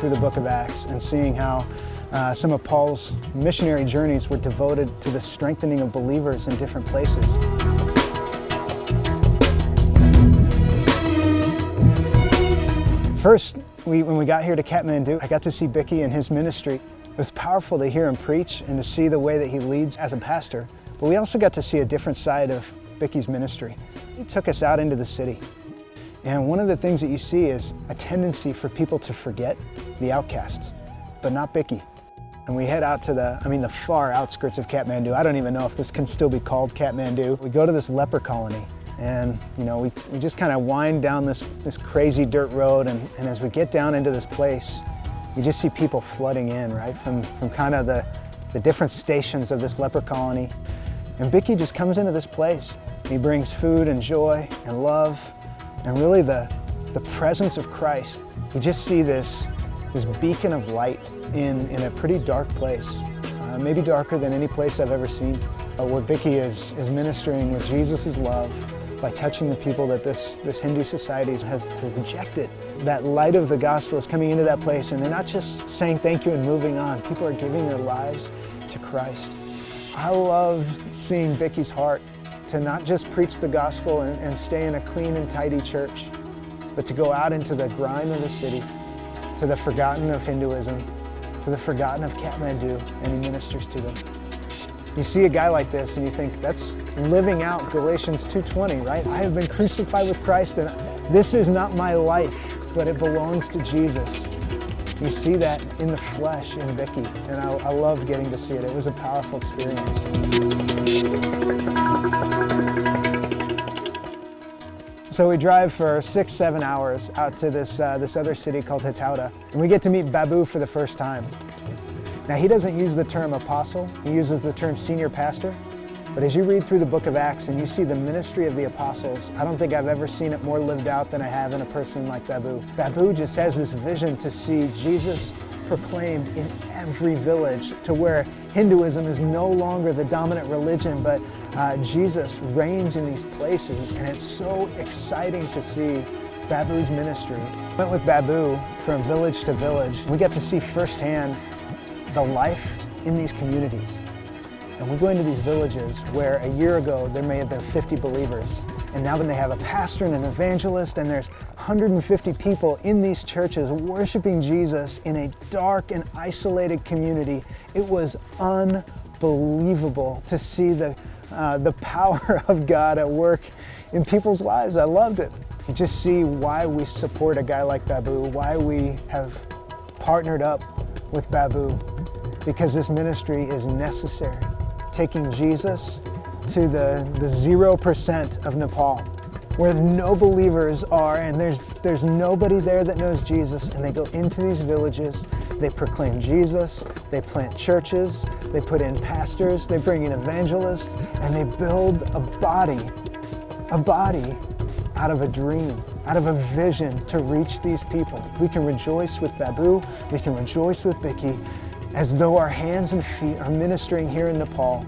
through the book of Acts and seeing how some of Paul's missionary journeys were devoted to the strengthening of believers in different places. First, when we got here to Kathmandu, I got to see Bicky and his ministry. It was powerful to hear him preach and to see the way that he leads as a pastor. But we also got to see a different side of Bicky's ministry. He took us out into the city. And one of the things that you see is a tendency for people to forget the outcasts, but not Bicky. And we head out to the far outskirts of Kathmandu. I don't even know if this can still be called Kathmandu. We go to this leper colony. And we just kind of wind down this crazy dirt road, and as we get down into this place, you just see people flooding in, right, from kind of the different stations of this leper colony. And Bicky just comes into this place. He brings food and joy and love, and really the presence of Christ. You just see this beacon of light in a pretty dark place, maybe darker than any place I've ever seen, where Bicky is ministering with Jesus' love, by touching the people that this Hindu society has rejected. That light of the gospel is coming into that place, and they're not just saying thank you and moving on. People are giving their lives to Christ. I love seeing Bicky's heart to not just preach the gospel and stay in a clean and tidy church, but to go out into the grime of the city, to the forgotten of Hinduism, to the forgotten of Kathmandu, and he ministers to them. You see a guy like this and you think, that's living out Galatians 2:20, right? I have been crucified with Christ, and this is not my life, but it belongs to Jesus. You see that in the flesh in Bicky, and I loved getting to see it. It was a powerful experience. So we drive for 6-7 hours out to this other city called Hitauda, and we get to meet Babu for the first time. Now, he doesn't use the term apostle, he uses the term senior pastor. But as you read through the book of Acts and you see the ministry of the apostles, I don't think I've ever seen it more lived out than I have in a person like Babu. Babu just has this vision to see Jesus proclaimed in every village, to where Hinduism is no longer the dominant religion, but Jesus reigns in these places, and it's so exciting to see Babu's ministry. Went with Babu from village to village. We got to see firsthand the life in these communities. And we go into these villages where a year ago there may have been 50 believers, and now when they have a pastor and an evangelist, and there's 150 people in these churches worshiping Jesus in a dark and isolated community. It was unbelievable to see the power of God at work in people's lives. I loved it. You just see why we support a guy like Babu, why we have partnered up with Babu, because this ministry is necessary. Taking Jesus to the 0% of Nepal, where no believers are, and there's nobody there that knows Jesus, and they go into these villages, they proclaim Jesus, they plant churches, they put in pastors, they bring in evangelists, and they build a body out of a dream, out of a vision to reach these people. We can rejoice with Babu, we can rejoice with Bicky, as though our hands and feet are ministering here in Nepal.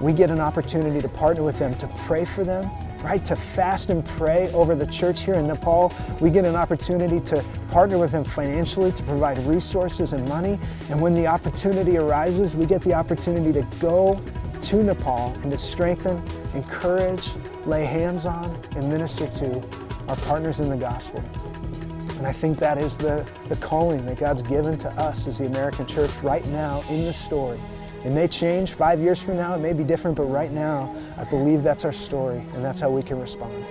We get an opportunity to partner with them, to pray for them, right? To fast and pray over the church here in Nepal. We get an opportunity to partner with them financially, to provide resources and money. And when the opportunity arises, we get the opportunity to go to Nepal and to strengthen, encourage, lay hands on, and minister to our partners in the gospel. And I think that is the calling that God's given to us as the American church right now in this story. It may change 5 years from now, it may be different, but right now, I believe that's our story, and that's how we can respond.